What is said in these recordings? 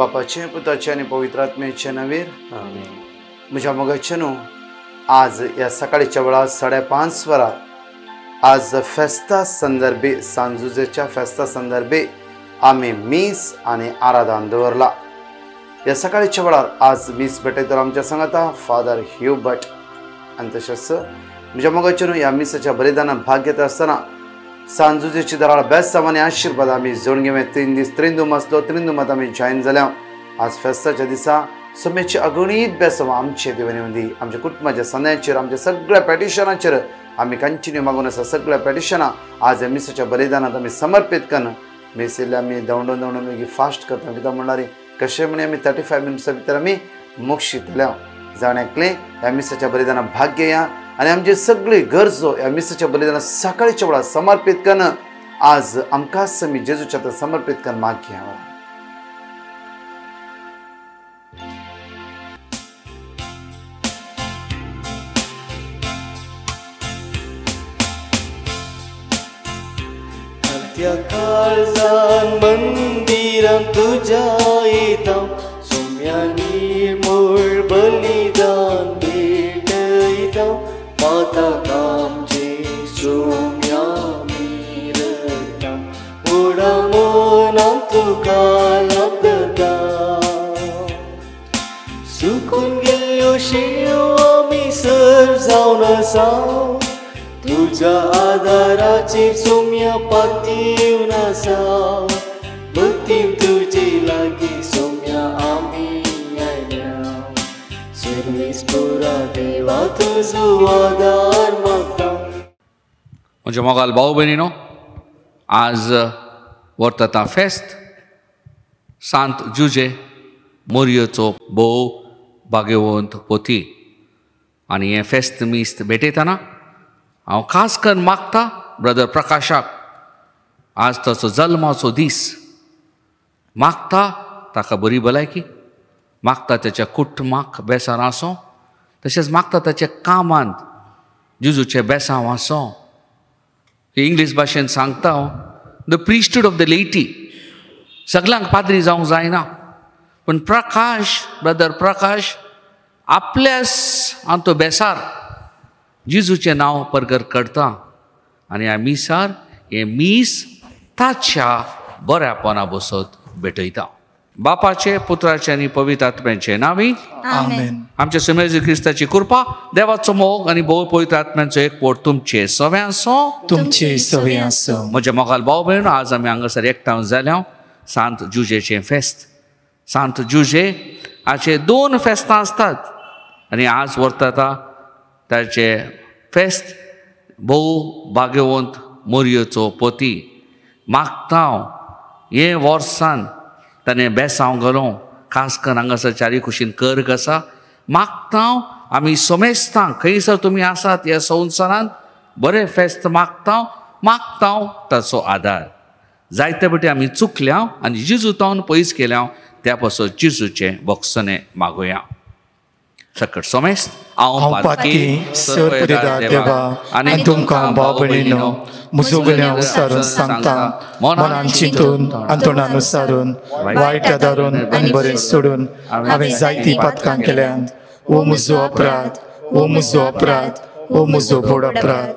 बापाचे पुताचे आणि पवित्र आत्म्याचे नावेर आमेन. म्हज्या मोगाचे न्हू, आज या सकाळच्या वेळार 5:30 वरार आज फेस्ता संदर्भे सांजुजेच्या फेस्ता संदर्भे आमी मीस आणि आराधन दवरला. या सकाळच्या वेळार आज मीस भेटयतलो आमच्या सांगाता फादर ह्यूबर्ट. आनी तशेंच म्हज्या मोगाचे न्हू, ह्या मिसाच्या बलिदानात भाग घेता आसतना सांजुजेची दराळ बेसांव आनी आशिर्वाद आमी जोडून घेवं. 3 दीस त्रिंदूम आसलो, त्रिंदूमात आमी जॉयन जाल्या. आज फेस्ताच्या दिसा सोमेची अगणीत बेसांव आमचे देवान येवन दी. आमच्या कुटुंबाच्या सणांचेर, आमच्या सगळ्या पॅटिशनाचेर आमी कंटिन्यू मागून आसा. सगळ्या पॅटिशनां आज ह्या मिसाच्या बलिदानात आमी समर्पीत करून मीस येयले आमी दवंडून मागीर फास्ट करता. कित्याक म्हणल्यार कशें म्हणे आमी 35 मिनट्सा भितर आमी मोक्षितल्या. जाणेकले ह्या मिसाच्या बलिदानात भाग घेया आनी आमची सगळी गरजो ह्या मिसाच्या बलिदानात सकाळच्या वेळार समर्पीत करून आज आमकांच आमी जेजूच्या हातांत समर्पीत करून माग घेया. त्या काळजान मंदिरान तुझ्या येता, सोम्या निर्मळ बलिदान भेटयता. पाताक आमचे सोम्या मिरता, ओडा मनान तुका लागता. सुकून गेल्ल्यो शेण्यो आमी सर जावन आसा, तुझ्या आदाराचेर सोम्या पातीवन आसा. भक्तीन तुजे लागीं सोम्या आमी आयल्या. सर्वेस्परा देवा तुजो आदार मागता. म्हजे मोगाल भाऊ भयणीनो, आज वर्तता फेस्त सांत जुजे मोरयेचो भोव भाग्यवंत पोती. आनी हें फेस्त मीस्त भेटयतना हांव खास करून मागता ब्रदर प्रकाशाक, आज ताचो जल्माचो दीस. मागता ताका बरी भलायकी, मागता ताच्या कुटुंबाक बेसार आसूं, तशेंच मागता ताच्या कामांत जेजूचें बेसांव आसूं. इंग्लीश भाशेन सांगता हांव, द प्रिस्टूड ऑफ द लेटी. सगळ्यांक पाद्री जावंक जायना, पूण प्रकाश, ब्रदर प्रकाश आपल्याच तो बेसार जेजूचें नांव परगट करता. आनी ह्या मिसार हें मीस ताच्या बऱ्यापणा बसत भेटयता. बापाचे, पुत्राचे आनी पवित्र आत्म्याचे नांवी आमेन. आमच्या सुमेज क्रिस्ताची कृपा, देवाचो मोग आनी भोव पवित्र आत्म्याचो एकवट तुमचे सगळे आसूं. तुमचे सगळे आसूं. म्हजे मोगाल भाव भयण, आज आमी हांगासर एकठांय जाल्या सांत जुजेचें फेस्त. सांत जुजे हाचे 2 फेस्तां आसतात आनी आज वर्तता ताचे फेस्त भोव भाग्यवंत मोरयेचो पोती. मागता हांव हे वर्सान ताणें बेसांव घालूं, खास करून हांगासर चारी कुशीन कर्ग आसा. मागता हांव आमी सोमेस्तांक खंयसर तुमी आसात ह्या संवसारांत बरें फेस्त मागता हांव ताचो आदार. जायते फावटी आमी चुकल्या आनी जेजू तावन पयस केल्या, त्या पासून जेजूचें बक्षणे मागुया. सकट सोमेस्त हांव पातकी सर पदेदार देवा आनी तुमकां भाव भयणीनो, म्हजो गुन्यांव विचारून सांगता. मनान चिंतून आनी तोंडान विचारून, वायट आदारून आनी बरें सोडून हांवें जायतीं पातकां केल्यांत. ओ म्हजो अपराध, ओ म्हजो अपराध, ओ म्हजो व्हड अपराध.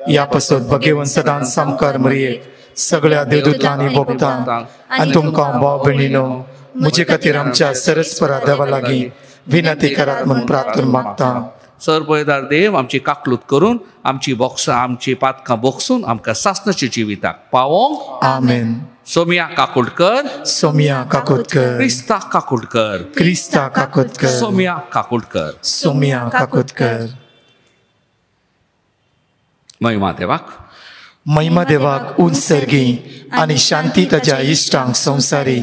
ह्या पासून भगेवन सदांच सामकार मरयेक सगळ्या देवदूतांनी भोगता. आनी तुमकां भाव भयणीनो, म्हजे खातीर आमच्या सरस्वरा देवा लागीं विनंती करात म्हूण प्रार्थना मागता. सर पळयतार देव आमची काकलूत करून आमची पातकां बोगसून आमकां सासणाच्या जिविताक पावोंक. आमेन. सोमिया काकुटकर, सोमिया काकुटकर, क्रिस्ता काकुटकर, क्रिस्ता काकुटकर, सोमिया काकुटकर, सोमिया काकुटकर. महिमा देवाक. महिमा देवाक उत्सर्गी आनी शांती ताच्या इश्टांक संवसारी.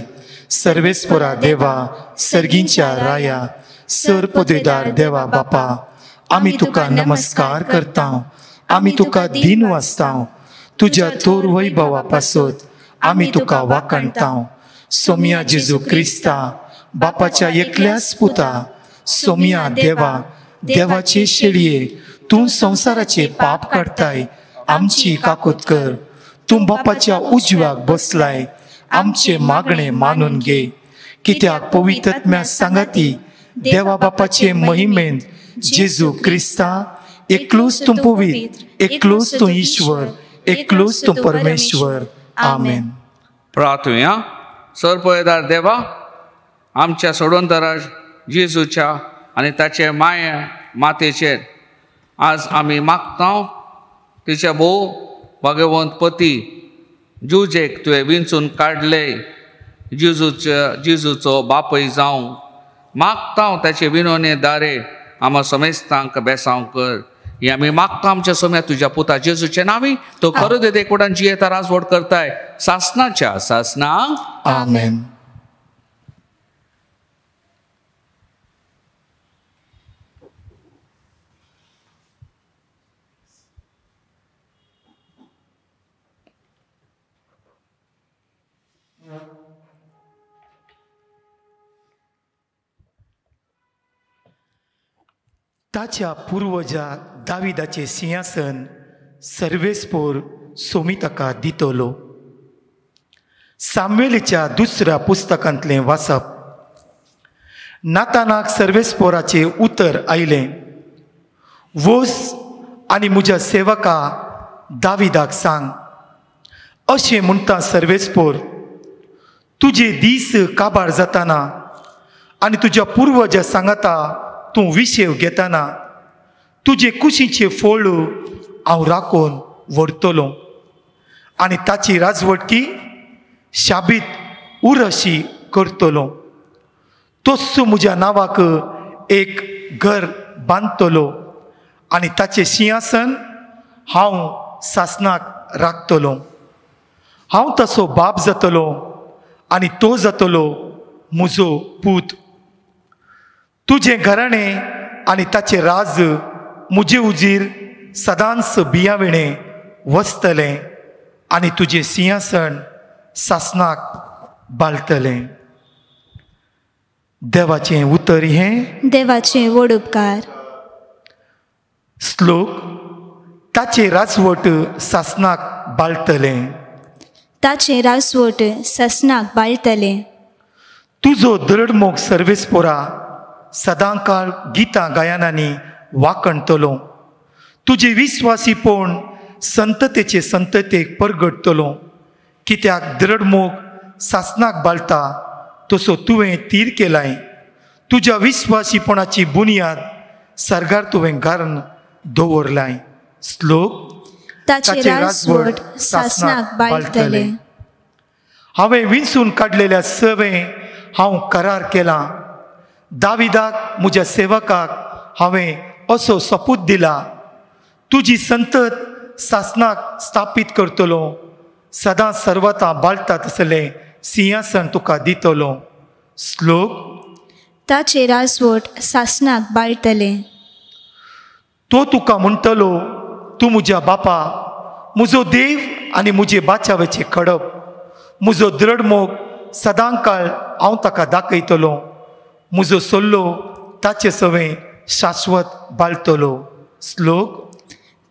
सर्वेस्परा देवा, सर्गींच्या राया, सर पदवीदार देवा बापा, आमी तुका नमस्कार करता. आमी तुका दिन वाजता. तुज्या तोर वैभवा पासून आमी तुका वाकणता. सोमिया जेजू क्रिस्ता, बापाच्या एकल्याच पुता. सोमिया देवा, देवाचे शेळये, तूं संवसाराचे पाप काडताय. आमची काकूत कर. तूं बापाच्या उजव्याक बसलाय. आमचे मागणे मानून घे. कित्याक पवित्र आत्म्या सांगाती देवा बापाचे महिमेन जेजू क्रिस्ता एकलोच तूं पवित्र, एकलोच तूं ईश्वर, एकलोच तूं परमेश्वर. आमेन. प्रार्थना. सरपळयदार देवा, आमच्या सोडवंतरा जेजूच्या आनी ताचे मातेचेर आज आमी मागता तिच्या भोव भगवंत पती जुजेक तुवें विंचून काडले, जेजूचो बापूय जावं मागता ताचे विनोने दारे आमा समेस्तांक बेसांव कर. हे आमी मागता आमच्या समेत तुज्या पुता जेजूचे नांवी. तो खरो दे देखून जियेता राजवट करताय सासनाच्या सासनांक. आमेन. ताच्या पूर्वजा दाविदाचे सिंहासन सर्वेस्पोर सोमी ताका दितलो. साम्वेलीच्या दुसऱ्या पुस्तकांतलें वाचप. नातानाक सर्वेस्पोराचे उतर आयले. वोस आनी म्हज्या सेवका दाविदाक सांग, अशें म्हणटा सर्वेस्पोर, तुजे दीस काबार जाताना आनी तुज्या पूर्वजा सांगाता तूं विशेव घेताना तुजे कुशीचे फळ हांव राखून व्हरतलो आनी ताची राजवटकी शाबीत उरशी करतलो. तोच म्हज्या नांवाक एक घर बांदतलो आनी ताचें सिंहासन हांव सासनाक राखतलो. हांव ताचो बाप जातलो आनी तो जातलो म्हजो पूत. तुजें घराणें आनी ताचें राज म्हजे उजीर सदांच बियाविणें वचतलें आनी तुजें सिंहासन सासनाक बाळटलें. देवाचें उतर हें. देवाचें व्हड उपकार. श्लोक. ताचें राजवट सासनाक बाळटलें. ताचें राजवट सासनाक बाळटलें. तुजो दरड मोग सर्वेस्पोरा सदांकाळ गितां गायनांनी वाकणतलो. तुजे विस्वासीपण संततेचे संततेक परगडतलो. कित्याक दरड मोग सासनाक बाळटा तसो तुवें तीर केलाय. तुज्या विस्वासीपणाची बुनियाद सर्गार तुवें घालन दवरलाय. श्लोक. ताचें राजवट सासनाक बाळटलें. हांवें विंचून काडलेल्या सवें हांव करार केला. दाविदाक म्हज्या सेवकाक हांवें असो सपूत दिला. तुजी संतत सासनाक स्थापीत करतलो. सदां सर्वता बाळटा तसलें सिंहासन तुका दितलो. श्लोक. ताचें राजवट सासनाक बाळटलें. तो तुका म्हणटलो, तूं म्हज्या बापा, म्हजो देव आनी म्हजे बाचावेचे खडप. म्हजो दरड मोग सदांकाळ हांव ताका दाखयतलो. म्हजो सल्लो ताचे सवें शाश्वत बाळटलो. श्लोक.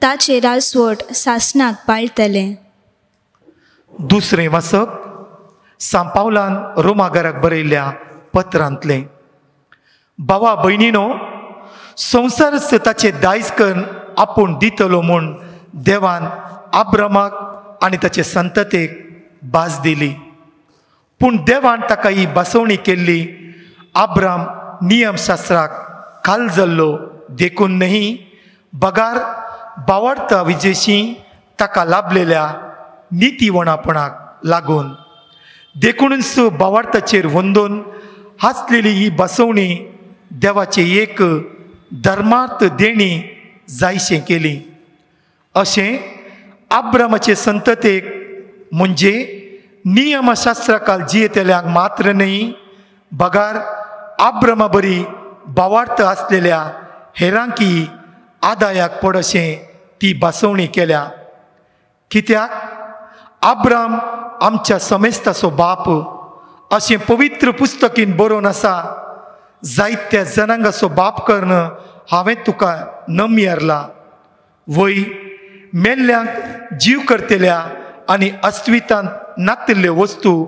ताचें राजवट सासनाक बाळटलें. दुसरें वाचप. सांत पावलान रोमागाराक बरयल्ल्या पत्रांतलें. भावा भयणीनो, संवसार ताचे दायज करून आपूण दितलो म्हूण देवान आब्रामाक आनी ताचे संततेक भास दिली. पूण देवान ताका ही बसवणी केल्ली आब्राम नियमशास्त्राक खाल जाल्लो देखून न्ही, बगार बावडता विजेशी ताका लाभलेल्या नितीवणापणाक लागून. देखूनच बावडताचेर वंदून हांसलेली ही बसवणी देवाचे एक धर्मार्थ देणी जायशें केली. अशें आब्रामाचे संततेक म्हणजे नियमशास्त्राकाल जियेतल्यांक मात्र न्ही, बगार आब्रामा बरी बावार्थ आसलेल्या हेरांकी आदायाक पड अशें ती बसवणी केल्या. कित्याक आब्राम आमच्या समेस्ताचो बाप अशें पवित्र पुस्तकीन बरोवन आसा. जायत्या जनांगाचो बाप कर्ण हांवें तुका नमयारला. वय मेल्ल्यांक जीव करतल्या आनी अस्तित्वांत नातिल्ल्यो वस्तू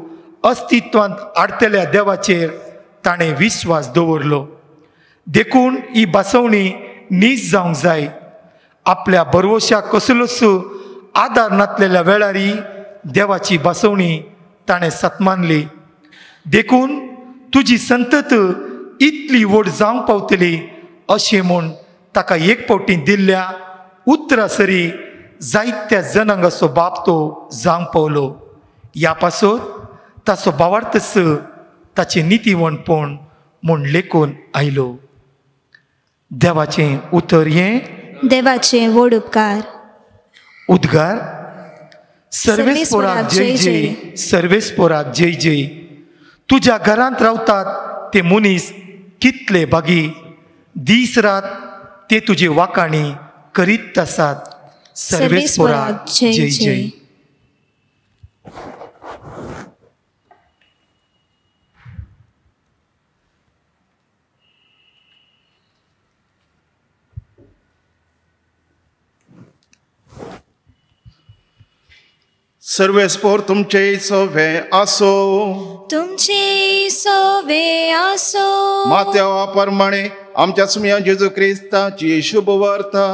अस्तित्वांत आडतल्या देवाचेर ताणें विश्वास दवरलो. देखून ही बसवणी नीज जावंक जाय. आपल्या बरवशाक कसलोच आदार नासलेल्या वेळारी देवाची बसवणी ताणें सतमानली. देखून तुजी संतत इतली व्हड जावंक पावतली अशें म्हूण ताका एक फावटी दिल्ल्या उतरा सरी जायत्या जनांगाचो बाप तो जावंक पावलो. ह्या पासत ताचो भावार्थस ताचें नितीवणपण म्हूण लेखून आयलो. देवाचें उतर हें. देवाचे व्हड उपकार. उद्गार. सर्वेस्पराक जय जय, सर्वेस्पराक जय जय. तुज्या घरांत रावतात ते मनीस कितले बागी. दीस रात ते तुजे वाकाणी करीत आसात. सर्वेस्पराक जय जय. सर्वेस्पोर तुमचे सोवे आसो. तुमचे सोवे आसो. माथ्या प्रमाणे आमच्या सुम्या जेजू क्रिस्ताची शुभ वार्ता.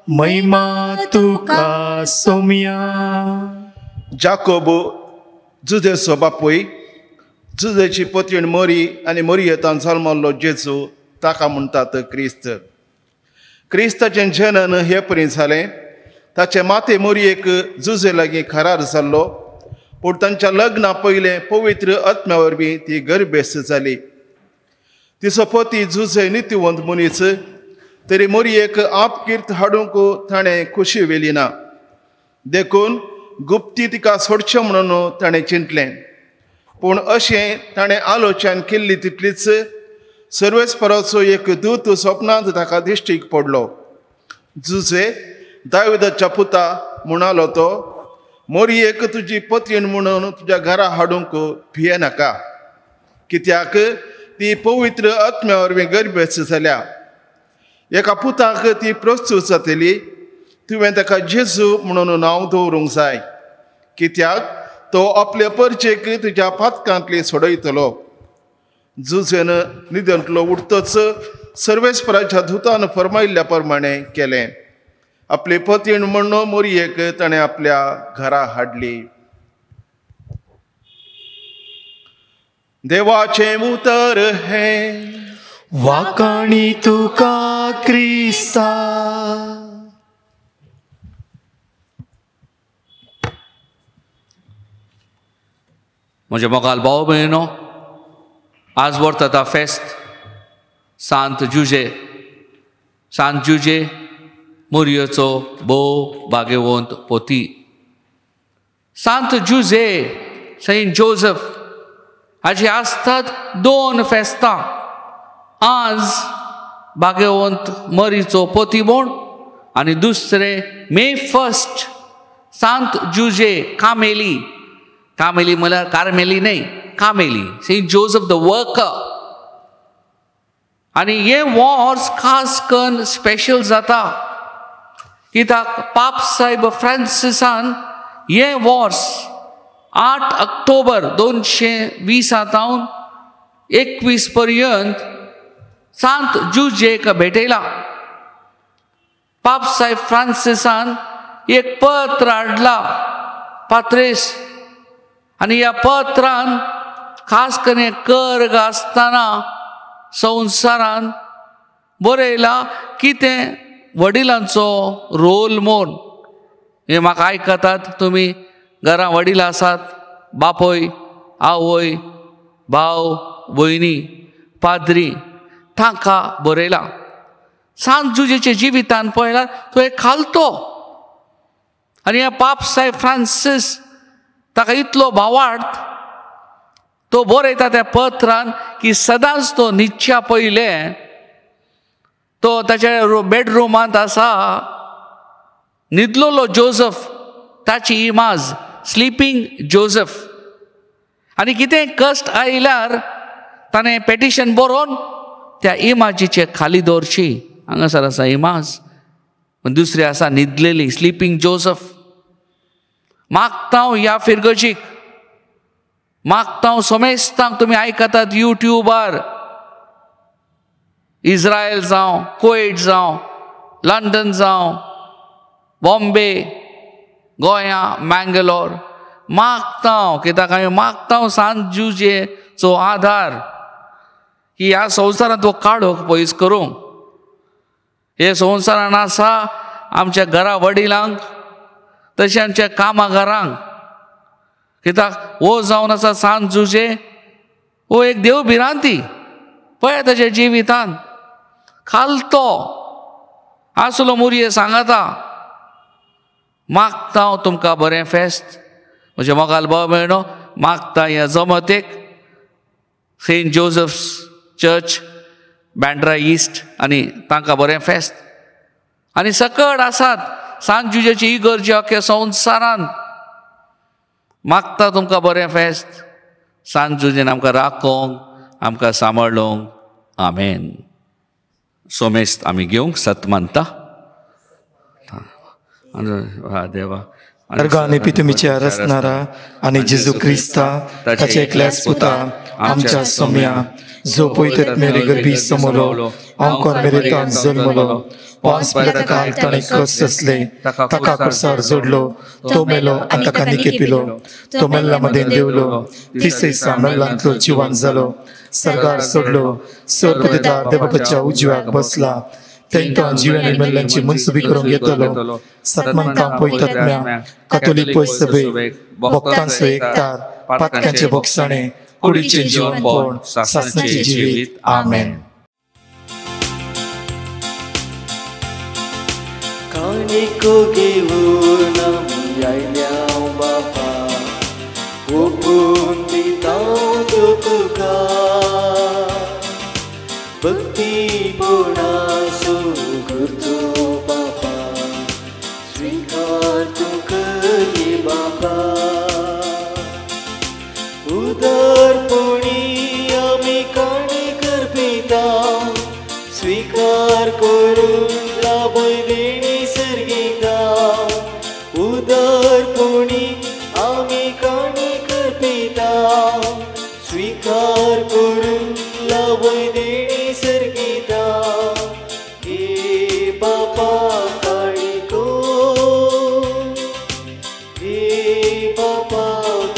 महिमा तुका सोम्या. जाकोब जुदेचो बापूय, जुदेची पत्नीण मरी आनी मरियेंतान जल्मल्लो जेजू ताका म्हणटात क्रिस्त. क्रिस्ताचें जनन हे परी जालें. ताचे माते मोरयेक जुजे लागीं करार जाल्लो, पूण तांच्या लग्ना पयलें पवित्र आत्म्या वरवीं ती गर्भेस्त जाली. तिचो पती जुजे नितीवंत मनीस, तरी मोरयेक आपकीर्त हाडूंक ताणें खुशी वेली ना. देखून गुप्ती तिका सोडचें म्हणून ताणें चिंतलें. पूण अशें ताणें आलोचन केल्ली तितलीच सर्वेस्पराचो एक दूत स्वप्नांत ताका दिश्टीक पडलो. जुजे दाविदाच्या पुता म्हणालो तो, मोरयेक तुजी पत्नीण म्हणून तुज्या घरा हाडूंक भियेनाका, कित्याक ती पवित्र आत्म्या वरवीं गर्भेस्त जाल्या. एका पुताक ती प्रस्तूत जातली. तुवें ताका जेजू म्हणून नांव दवरूंक जाय, कित्याक तो आपल्या परचेक तुज्या पातकांतली सोडयतलो. जुजेन न्हिदेंतलो उठतच सर्वेस्पराच्या दुतान फरमायिल्ल्या प्रमाणे केलें. आपली पत्नीण म्हणून मोरयेक ताणें आपल्या घरा हाडली. देवाचें उतर हें. वाकाणी तुका क्रिस्ता. म्हजे मोगाल भाव भयणो, आज वर्ता फेस्त सांत जुजे मोरयेचो भोव भाग्यवंत पोती. सांत जुजे, सेंट जोसेफ हाची आसतात 2 फेस्तां. आज भाग्यवंत मरीचो पोती म्हूण आनी दुसरें मे 1 सांत जुजे कामेली. कामेली म्हळ्यार कार्मेली न्हय, कामेली, सेंट जोसेफ द वर्कर. आनी हे वर्स खास करून स्पेशल जाता, कित्याक पाप साहेब फ्रांसिसान हे वर्स 8 ऑक्टोबर 2020 सावन 21 पर्यंत सांत जुजेक भेटयला. पाप साहेब फ्रांसिसान एक पत्र हाडला पात्रेस, आनी ह्या पत्रान खास करून कर्ग आसतना संवसारान बरयला कितें वडिलांचो रोल म्हूण. हे म्हाका आयकतात तुमी घरा वडील आसात, बापोय, आवय, भाव, भयणी, पाद्री, तांकां बरयला. सांत जुजेच्या जिवितान पळयल्यार तो एक खालतो. आनी हे पाप साहेब फ्रांसीस ताका इतलो भावार्थ तो बरयता त्या पत्रान की सदांच तो न्हिदच्या पयलें तो ताच्या बेडरुमांत आसा, न्हिदलोलो जोसेफ ताची इमाज, स्लिपींग जोसेफ. आनी कितें कश्ट आयल्यार ताणें पेटिशन बरोवन त्या इमाजीचे खाली दवरची. हांगासर आसा इमाज, दुसरी आसा न्हिदलेली स्लिपींग जोसेफ. मागता ह्या फिरगजीक मागता हांव सोमेस्तांक तुमी आयकतात यूट्यूबार, इस्रायल जावं, कुवेट जावं, लंडन जावं, बॉम्बे, गोंया, मँगलोर, मागता हांव कित्याक हांवें मागता हांव सांत जुजेचो आधार की ह्या संवसारांत तो काडूंक पयस करूंक. हे संवसारान आसा आमच्या घरा वडिलांक, तशें आमच्या कामागारांक. कित्याक वो जावन आसा सांत जुजे, वो एक देव भिरांती. पळय ताच्या जिवितान खालतो आसलो मुरये सांगता, मागता हांव तुमकां बरें फेस्त. म्हजे मोगाल भाव भयणो, मागता ह्या जमतेक Saint Joseph's Church Bandra East आनी तांकां बरें फेस्त. आनी सकट आसात सांत जुजेची इगर्ज अख्ख्या संवसारांत. मागता तुमकां बरें फेस्त. सांत जुजेन आमकां राखोंक, आमकां सांबाळूंक. आमेन. सोमेस्त आमी घेवंक सत मानता. देवा अर्गाने पितुमीच्या रचणारा आणि जेजू क्रिस्ता ताच्या एकल्याच पुता आमच्या सोम्या जो पयत मेरे गर्भी समोलो अंकोर मेरे तान जल्मलो पांच पिलाताका ताणें कस असले ताका कडसार जोडलो तो मेलो आनी ताका निकेपिलो तो मेल्ला मदें देवलो तिसैसा मेल्लांतलो जिवान जालो सर्गार सोडलो सर पदेदार देवाच्या उजव्याक बसला तेंकां जिवानी मेल्ल्यांची मनसुबी करूंक येतलो सतमंतां पयतत्म्या कातोलीक पयस सभेक भक्तांचो एकतार पातक्यांचे भोगसाणे कुडीचें जीवनपण सासणाची जिवीत. आमेन. काणिको घेवन आमी आयल्या बापा ओपून दिता तुका भक्तीपणाचो करचो बापा स्वीकार तूं करी बापा उदारपणी आमी काणी करपिता स्वीकार करून लाभय देणी सर्गिता उदारपणी आमी काणी करपिता स्वीकार करून लाभय देणी सर्गिता हे बापा काणिको हे बापा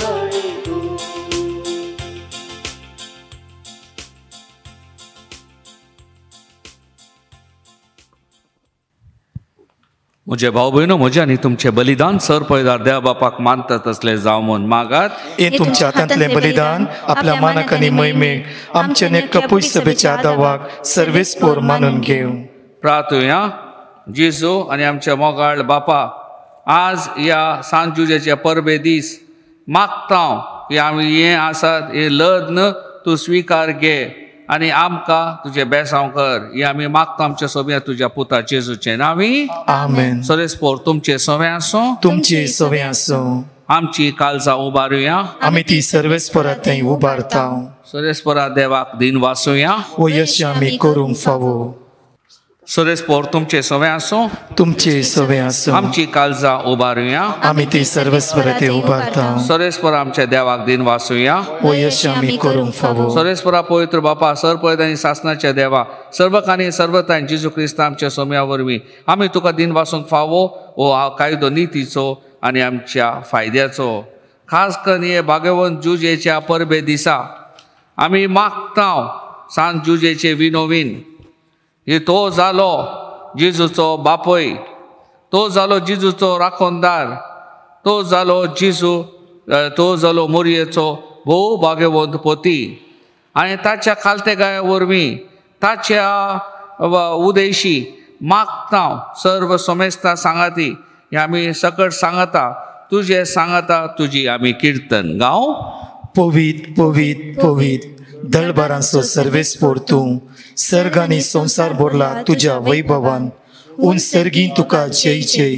काणिको. म्हजे भाव भयणो म्हजे आनी तुमचें बलिदान सर पळयदार देवा बापाक मानता तसलें जावं म्हूण मागात. हे तुमच्या हातांतलें बलिदान आपल्या मानाक आनी मैमेक आमच्या नेटका पयस सभेच्या आदावाक सर्वेस्पोर मानून घेव. प्रार्थुया. जेजू आनी आमच्या मोगाळ बापा, आज ह्या सांत जुजेच्या परबे दीस मागता की आमी हें आसात हें लग्न तूं स्विकार घे आनी आमकां तुजें बेसांव कर. हें आमी मागता आमच्या सोब्या तुज्या पुता जेजूचे नांवी. आमेन. सरेस्पोर तुमचे सवें आसूं. तुमचे सवें आसूं. आमची काळजां उबारुया. आमी ती सर्वेस्परांत थंय उबारता. सरेस्परा देवाक दिन वासुया. वो यश आमी करूंक फावो. सरेस्पोर तुमचे सवें आसूं. तुमचे सवें आसूं. आमची काळजां उबारुया. आमी ती सर्वेस्परांत थंय उबारता. सरेस्पर आमच्या देवाक दिन वासुया. वो यश आमी करूंक फावो. सरेस्परा पवित्र बापा सर पळयत आनी सासणाच्या देवा सर्वकांनी सर्वतांय जेजू क्रिस्त आमच्या सोम्या वरवीं आमी तुका दिन वासूंक फावो हो कायदो नितीचो आनी आमच्या फायद्याचो. खास करून हे भाग्यवंत जुजेच्या परबे दिसा आमी मागता सांत जुजेचे विनोवीन हे तो जालो जेजूचो बापय, तो जालो जेजूचो राखणदार, तो जालो जेजू, तो जालो मोरयेचो भोव भाग्यवंत पोती आनी ताच्या खालतेगाया वरवीं ताच्या उदेशी मागता सर्व सोमेस्ता सांगाती हे आमी सकट सांगता तुजे सांगता तुजी आमी किर्तन गाव. पवित पवित पवित दळबारांचो सर्वेस्पोर तूं सर्ग आनी संवसार भरला तुज्या वैभवान उन सर्गी तुका जय जय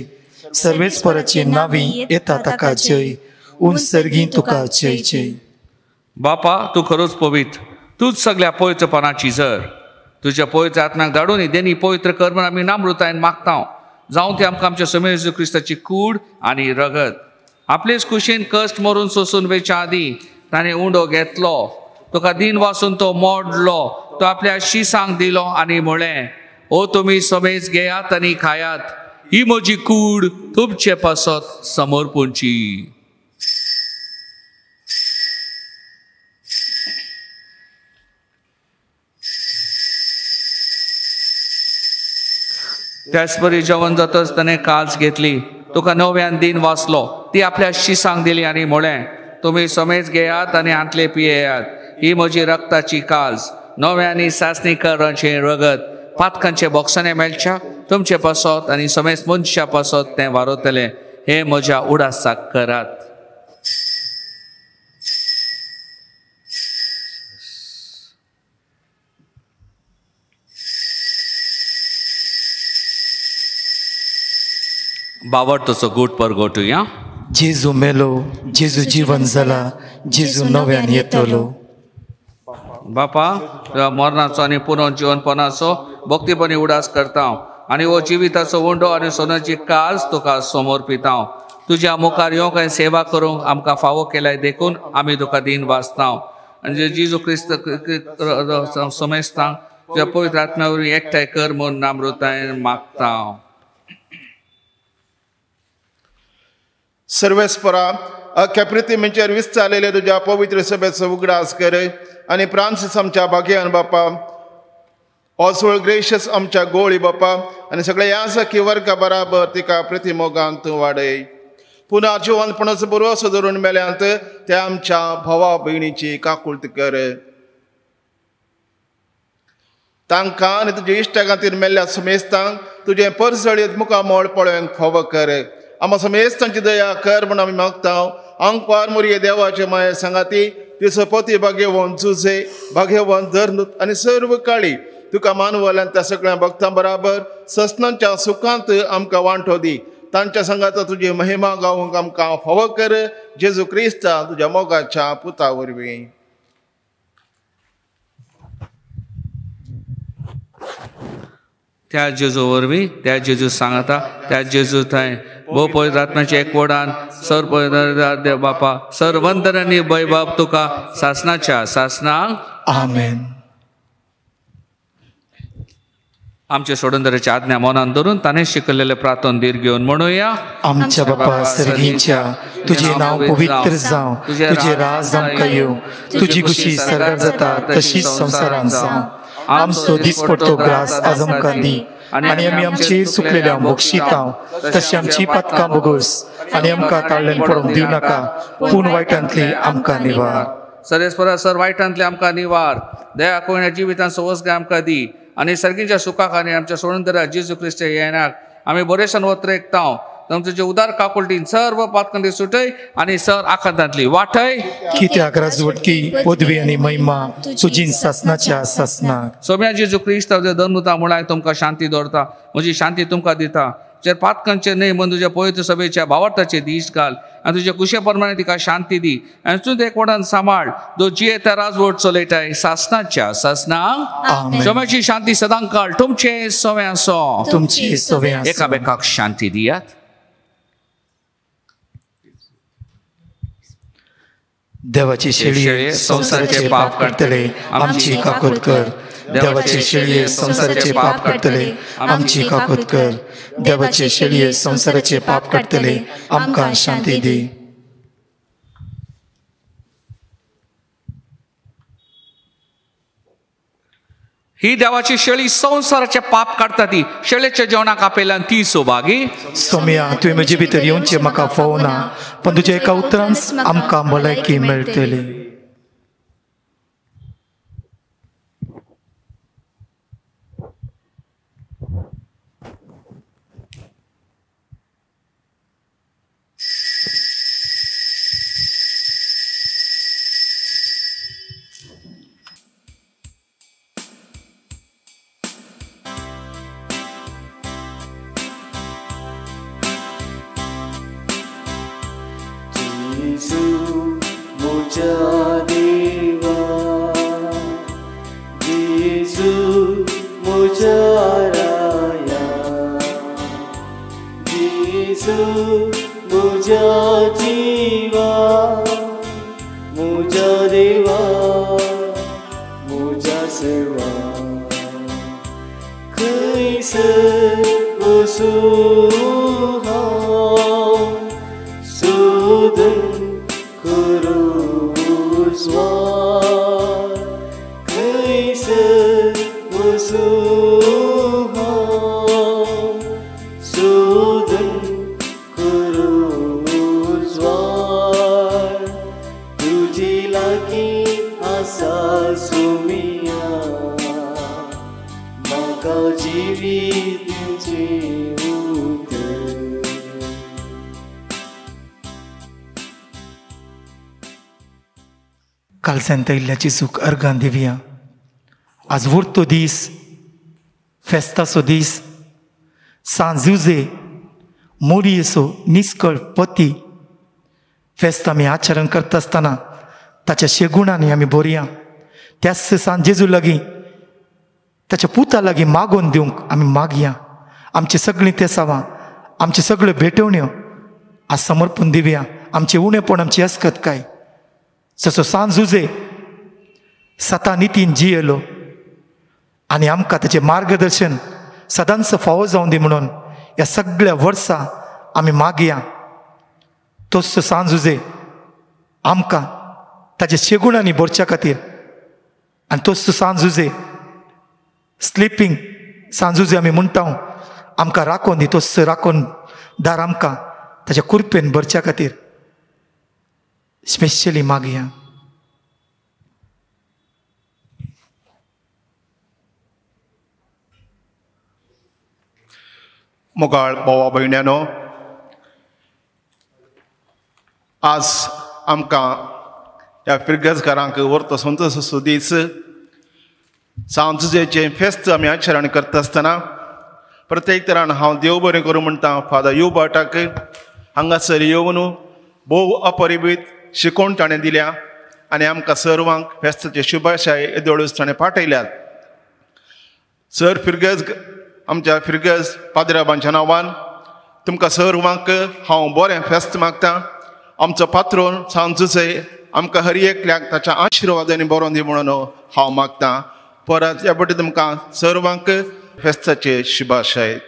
सर्वेस्पराची नावी येता ताका जय उन सर्गी तुका जय जय. बापा तूं खरोच पवित्र, तूच सगळ्या पवित्रपणाची जर तुज्या पवित्र आत्म्याक धाडून देणी पवित्र कर म्हण आमी नामृतायेन मागता. जावं ती आमकां आमच्या सोम्या जेजू क्रिस्ताची कूड आनी रगत आपलेच कुशीन कश्ट मरून सोसून वेच्या आदी ताणें उंडो घेतलो, तुका दिन वासून तो मोडलो, तो आपल्या शिसांक दिलो आनी म्हळें, ओ तुमी समेज घेयात आनी खायात, ही म्हजी कूड तुमचे पासत समर्पूंची. त्याच परी जेवण जातच ताणें काल्स घेतली, तुका नव्यान दिन वाचलो, ती आपल्या शिसांक दिली आनी म्हळें, तुमी समेज घेयात आनी हांतले पियेयात, ही म्हजी रक्ताची काल्स, नव्यांनी सासणी करचे रगत, पातकांचे बोक्साने मेळच्या तुमचे पासत आनी समेज मनशा पासत तें वारतलें, हे म्हज्या उडासाक करात. बावडतोचो गोट पर गोटुया. जेजू मेलो, जेजू जीवन जाला, जेजू नव्यान येतलो. बापा, तुझ्या मरणाचो आनी पुनर्जीवनपणाचो भक्तीपणी उडास करता आनी हो जिविताचो उंडो आनी सोन्याची काल्स तुका समर्पिता. तुज्या मुखार येवंक आनी सेवा करूंक आमकां फावो केल्याय देखून आमी तुका दिन वाचता आनी जेजू क्रिस्त समेस्तांक तुज्या पवित्र आत्म्या वरवीं एकठांय कर म्हूण नामृतायेन मागता. सर्वेस्परा अख्ख्या पृथ्वीचेर विस्तारलेले तुज्या पवित्र सभेचो उगडास कर आनी फ्रांसीस आमच्या भाग्यान बापा, ऑसवळ ग्रेशियस आमच्या गोळी बापा आनी सगळ्या यासकी वर्गा बराबर तिका प्रतिमोगान तूं वाडय. पुन्हा जिवनपणाचो बरोसो धरून मेल्यांत त्या आमच्या भावा भयणीची काकुळट कर. तांकां आनी तुज्या इश्टा खातीर मेल्ल्या समेस्तांक तुजें परसळीत मुखामोळ पळोवंक फावो कर. आम समेस्तांची दया कर म्हूण आमी मागता. अंकवार मोरये देवाचे माये सांगाती तिचो पती भाग्यवंत जुजे, भाग्यवंत धर्नूत आनी सर्व काळी तुका मानवल्यान त्या सगळ्या भक्तां बराबर ससनांच्या सुखांत आमकां वांटो दी. तांच्या संगात तुजी महिमा गावूंक आमकां फावो कर. जेजू क्रिस्ता तुज्या मोगाच्या पुता वरवीं. त्या जेजू वरवीं, त्या जेजू सांगता, त्या जेजू थंय भोव पवित्र आत्म्याचे एकवटान सर पवित्र बापा सर वंदन आनी वैभव तुका सासनाच्या सासनाक आमेन. आमचे सोडूनदराची आज्ञा मनान धरून ताणें शिकयलेले प्रार्थना दीर घेवन म्हणुया. आमच्या बापा सर्गीच्या, तुझे नाव पवित्र जावं, तुझे राज आमकां येवं, तुजी कुशी सर्गार जाता तशीच संवसारान जावं. आमचो दिसपडटो ग्रास आज आमकां दी आनी आमी आमचेर चुकलेल्या बक्षिता तशी आमची पातकां बोगोस आनी आमकां ताळ्यान पडोवंक दिवं नाका, पूण वायटांतली आमकां निवार. सरेस्परा सर वायटांतले आमकां निवार, दया करून ह्या जिवितांत सवस्गाय आमकां दी आनी सर्गीच्या सुखाक आनी आमच्या सोडूनदरा जेजू क्रिस्त येयनाक आमी बरेंसान वत्रेकता. तुमचे उदार काकुळटीन सर्व पातकांती सुटय आनी सर आखांतांतली वाटय. कित्याक राजवटकी, पदवी आनी महिमा तुजी सासनाच्या सासनाक. सोम्या जेजू क्रिस्त धर्मुता म्हळ्यार तुमकां शांती दवरता, म्हजी शांती तुमकां दिता. जर पातकांचे न्हय म्हण तुज्या पवित्र सभेच्या भावार्थाचे दीस घाल आनी तुज्या कुशे प्रमाणे तिका शांती दी आनी तूं एक वटान सांबाळ दो जिये त्या राजवट चलयताय सासनाच्या सासनाक. सोम्याची शांती सदां काळ तुमचे सोवे आसो. तुमचे सोवे आसो. एकामेकाक शांती दियात. देवाची शेळये संसाराचे पाप काडटले आमची काकुत कर. देवाचे शेळये संसाराचे पाप काडटले आमची काकुत कर. देवाचे शेळये संसाराचे पाप काडटले आमकां शांती दी. ही देवाची शेळी संसाराचे पाप काडटा ती शेळेच्या जेवणाक आपयल्यान ती सोबागी. सोम्या, तुवें म्हजे भितर येवचें म्हाका फावो ना, पण तुज्या एका उतरान आमकां भलायकी मेळटली. म्हज्या देवा, जेजू म्हज्या राया, जेजू म्हज्या जिवा, म्हज्या वचूं हांव सोदून करूच वाट खंयसर वचूं हांव सोदून करूच वाट तुजी लागीं आसा सुमिया म्हाका जिवीत जिवूंक कालसेंत इल्ल्याची सूख अर्गां दिवया. आज उरतो दीस, फेस्ताचो दीस, सांजुजे मोरयेचो निश्कळ पती फेस्त आमी आचरण करता आसतना ताच्या शेगुणांनी आमी बरया. त्याच सांज जेजू लागीं ताच्या पुता लागीं मागोवन दिवंक आमी मागया. आमची सगळीं तेसावां, आमच्यो सगळ्यो भेटवण्यो आज समर्पून दिवया. आमचें उणेपण, आमची अस्कतकाय जसो सांजुजे सता नितीन जियेलो आनी आमकां ताचें मार्गदर्शन सदांच फावो जावं दी म्हणून ह्या सगळ्या वर्सां आमी मागया. तोच सांजुजे आमकां ताच्या शेगुणांनी भरच्या खातीर आनी तोच सांजुजे स्लिपींग सांजुजे आमी म्हणटा आमकां राखोवन दी. तोच राखोवन दार आमकां ताच्या कुरपेन भरच्या खातीर स्पेशली मागया. मोगाळ भावा भयण्यानो, आज आमकां ह्या फिरगेजकारांक व्हरतो संतोश दीस सांजुजेचें फेस्त आमी आचरण करता आसतना प्रत्येक तरान हांव देव बरें करूं म्हणटा फादर यू भटाक हांगासर येवन भोव अपरिमीत शिकोवण ताणें दिल्या आनी आमकां सर्वांक फेस्ताचे शुभाशय येदोळूच ताणें पाठयल्यात. सर फिरगेज, आमच्या फिरगेज पाद्राबांच्या नांवान तुमकां सर्वांक हांव बरें फेस्त मागतां. आमचो पात्रोन सांजुजे आमकां हर एकल्याक ताच्या आशिर्वादांनी बरोवन दी म्हणून हांव मागतां. परत ह्या फावटी तुमकां सर्वांक फेस्ताचे शुभाशय.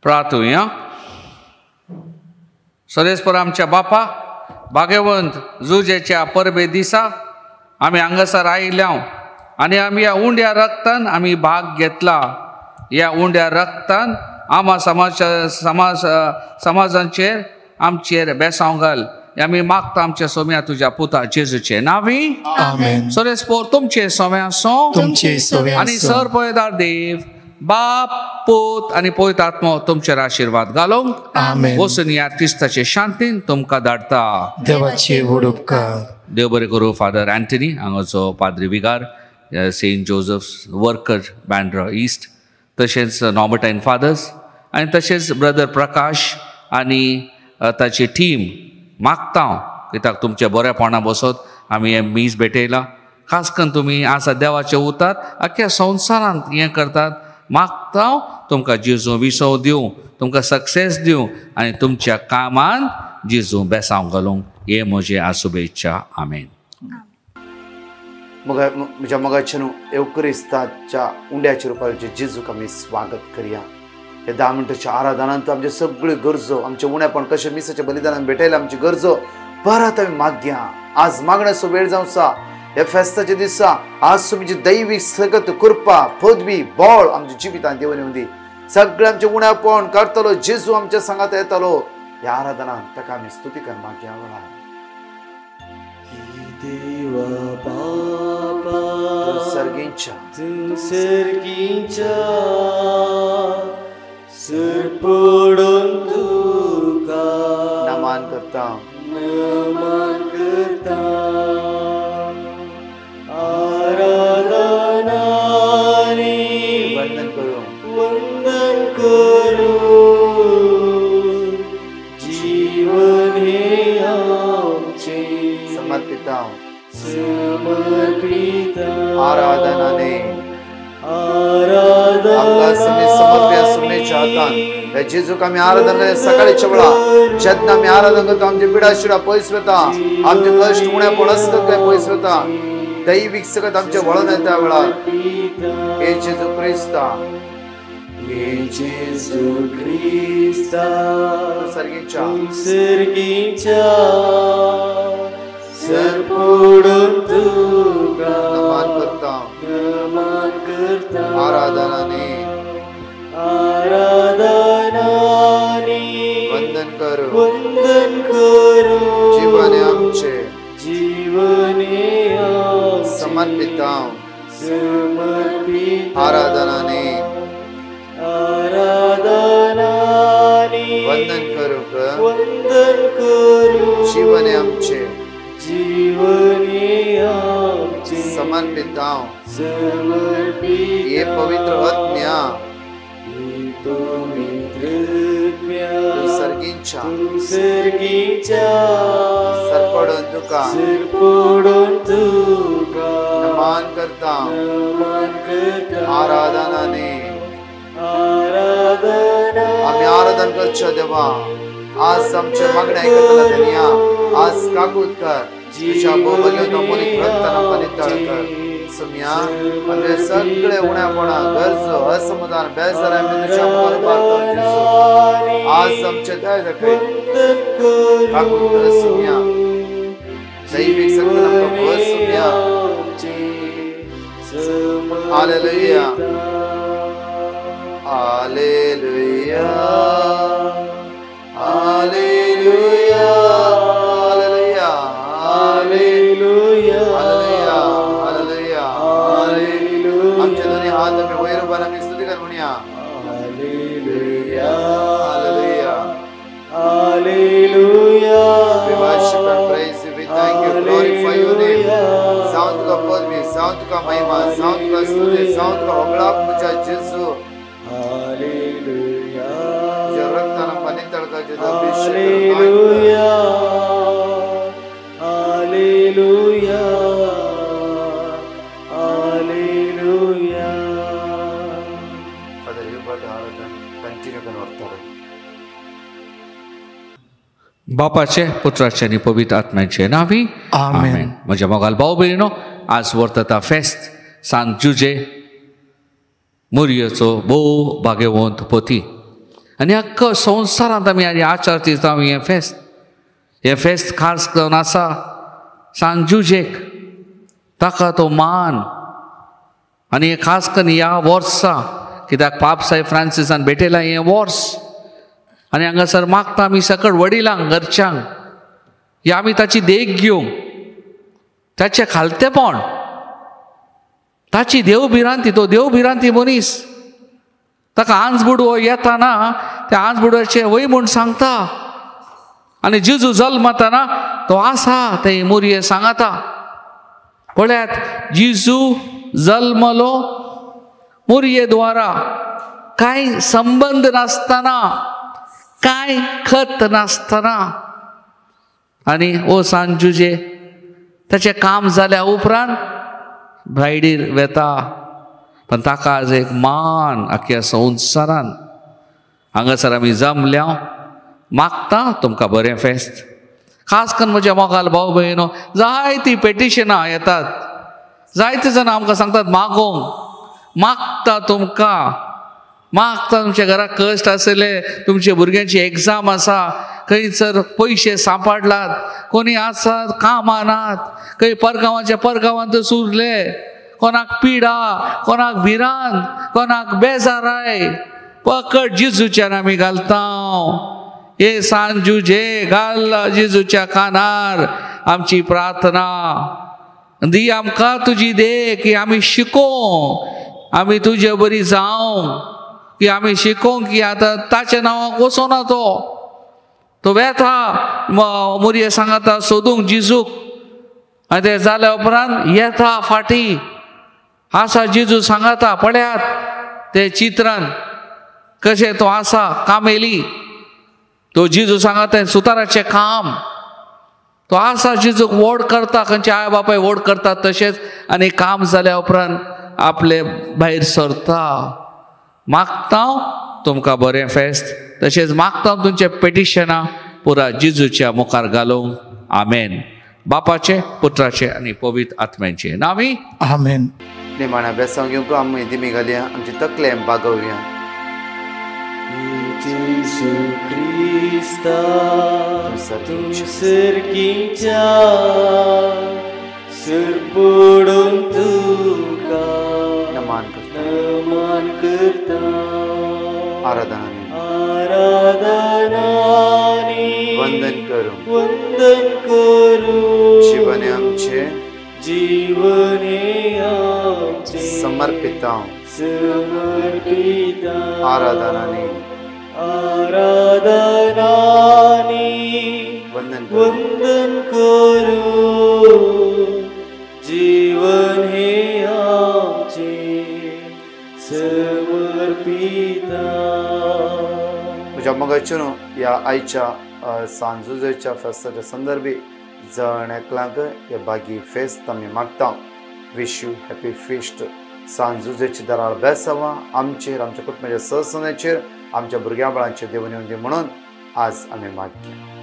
प्रार्थुया. सरेस्पर आमच्या बापा, भाग्यवंत जुजेच्या परबे दिसा आमी हांगासर आयल्या आनी आमी ह्या उंड्या रक्तान आमी भाग घेतला. ह्या उंड्या रक्तान आमा समाजांचेर आमचेर बेसांव घाल. आमी मागता आमच्या सोम्या तुज्या पुता जेजूचे नांवी. आमेन. सरेस्पर तुमचे सोम्या आसूं तुमचे सोवे आनी सर पळयदार देव बाप, पूत आनी पवित्र आत्मो तुमचेर आशिर्वाद घालूंक. आमेन. वचून ह्या क्रिस्ताचे शांतीन तुमकां धाडटा. देवाचे वडोपकार. देव बरें करूं फादर अँटनी हांगाचो पाद्री विगार Saint Joseph's Worker Bandra East, तशेंच नॉर्मटायन फादर्स आनी तशेंच ब्रदर प्रकाश आनी ताची टीम मागता कित्याक तुमच्या बरेपणा बसत आमी हें मीस भेटयलां. खास करून तुमी आसा देवाचे उतार आख्या संवसारांत हें करतात. मागता तुमकां जेजू विसव दिवं, तुमकां सक्सेस दिवं आनी तुमच्या कामान जेजू बेसांव घालूंक. हे म्हजे आसुबेच्छा. आमेन. म्हज्या मोगाचे न्हू एवकरिस्ताच्या उंड्याच्या रुपाचे जेजूक आमी स्वागत करया. हे 10 मिनटाच्या आराधनांत आमचे सगळ्यो गरजो, आमचे उणेपण कशें मिसाच्या बलिदानान भेटयले आमची गरजो परत आमी मागया. आज मागण्याचो वेळ जावंचा. हे फेस्ताच्या दिसा आज तुमची दैवीक सगत कृपा, पदवी, बळ आमच्या जिवितांत देवन येवं दी. सगळें आमचें उणेपण करतलो जेजू आमच्या सांगात येतलो. ह्या आराधनांत ताका आमी स्तुती कर मागया. देवा बापा सर्गींच्या तूं सर्गींच्या सर पडून तुका नमान करता, नमन करता. आराधनानी वंदन करूं वंदन करू. जीवन हे आमचे समर्पिता समर्पिता. आराधनाने आराधना आमकां समर्प्या सुनेच्या हातान हे जेजूक आमी आराधना सकाळीच्या वेळा जेन्ना आमी आराधना करता आमची पिडा शिडा पयस वता, आमचे कश्ट उणेपण असतात ते पयस वता. दैवीक सकत आमचे वळून येता वेळार हे जेजू क्रिस्ता सर्गीच्या सरपोडून तुका नमन करता आराधनाने वंदन करू जीवने आमचे समर्पिता आराधनाने वंदन करू जीवने आमचे समर्पिता ये पवित्र आज्ञा सर्गीच्या सरपडून तुका नमन करता आराधनाने आम्ही आराधन करचो देवा आज आमचे मागणे ऐकतला धन्या आज काकूत कर तुझ्या भोवभोवती मोलिक रक्ताना पनितळ कर सुम्या म्हणजे सगळे उण्यापणा गरजो असमाधान बेजार आम्ही तुझ्या मुखार उबारतो जेजू आज आमचे दया दाखय काकूत कर सुम्या दैविक सत्य आमकां भर सुम्या hallelujah hallelujah hallelujah hallelujah hallelujah hallelujah hallelujah आमचे दोन्ही हात आम्ही वयर उभारून आम्ही स्तुती कर म्हणूया hallelujah hallelujah hallelujah we worship and praise you we thank you glorify your name जाऊन तुका पदवी जाऊन तुका महिमा जाऊन तुका स्तुती जाऊन तुका होगळाप तुझ्या जेजू हालेलुया तुझ्या रक्ताना पनितळ कर जेजू hallelujah hallelujah hallelujah Father you but continue to work बापाचे पुत्राचे आणि पवित्र आत्म्याचे नावी आमेन. म्हज्या मोगाल भाव भयणीनो आज वर्तता फेस्त सांत जुजे मुरयेचो भोव भाग्यवंत पोती आनी अख्खो संवसारांत आमी आनी आचरती जावं हें फेस्त खास करून आसा सांत जुजेक ताका तो मान आनी हें खास करून ह्या वर्सा कित्याक पाप साहेब फ्रांसिसान भेटयलां हें वर्स आनी हांगासर मागता आमी सकट वडिलांक घरच्यांक या आमी ताची देख घेवंक ताचें खालतेपण ताची देवभिरांती तो देवभिरांती मनीस ताका आंजबुडवो येताना त्या आंजबुडवाचें वय म्हूण सांगता आनी जेजू जल्मताना तो आसा ते मोरये सांगता पळयात जेजू जल्मलो मोरये द्वारा कांय संबंध नासतना कांय खत नासतना आनी ओ सांत जुजे ताचें काम जाल्या उपरांत ब्रायडीर वेता पण ताका आज एक मान आख्या संवसारान हांगासर आमी जमल्या मागता तुमकां बरें फेस्त खास करून म्हज्या मोगाल भाव भयणो जायतीं पेटिशनां येतात जायते जाण आमकां सांगतात मागोवंक मागता तुमकां मागता तुमच्या घराक कश्ट आसले तुमच्या भुरग्यांची एग्जाम आसा खंयसर पयशे सांपाडलात कोणी आसात कामां नात खंय परगांवाच्या परगांवांतच उरले कोणाक पिडा कोणाक भिरांत कोणाक बेजाराय पकड जेजूच्यान आमी घालता हे सांत जुजे घाल जेजूच्या कानार आमची प्रार्थना दी आमकां तुजी दे की आमी शिकोवंक आमी तुजे बरी जावं की आमी शिकोवंक की आतां ताच्या नांवाक वचोना तो वेता मोरये सांगता सोदूंक जेजूक आनी ते जाल्या उपरांत येता फाटी आसा जेजू सांगता पळयात ते चित्रान कशें तो आसा कामेली तो जेजू सांगता सुताराचें काम तो आसा जेजूक व्हड करता खंयचे आई बापाय व्हड करतात तशेंच आनी काम जाल्या उपरांत आपले भायर सरता मागता तुमकां बरें फेस्त तशेंच मागता तुमचे पेटिशनां पुरा जेजूच्या मुखार घालूंक आमेन बापाचे, पुत्राचे आणि पवित्र आत्म्यांचे नावी. आमेन. निमाण्या बेसांव घेवंक आमी दिमी घालया, आमचे तकले बागवया. Jesu Krista, tu sergincia, serpodon tuka, नमान करता naman kerta, आराधनाने आराधनानी, वंदन करू. वंदन करू, जीवने आमचे जीवने आमचे समर्पिता समर्पिता, आराधनाने आराधनानी, वंदन करू. वंदन करू, जीवन हे आमचे समर्पिता. म्हज्या मोगाचेर ह्या आयच्या सांजुजेच्या फेस्ताच्या संदर्भी जण एकल्याक हे बागी फेस्त आमी मागता. Wish you happy feast. सांजुजेची दराळ बेसावा आमचेर, आमच्या कुटुंबाच्या सहसनाचेर, आमच्या भुरग्यां बाळांचेर देवून येवं दी म्हणून आज आमी मागया.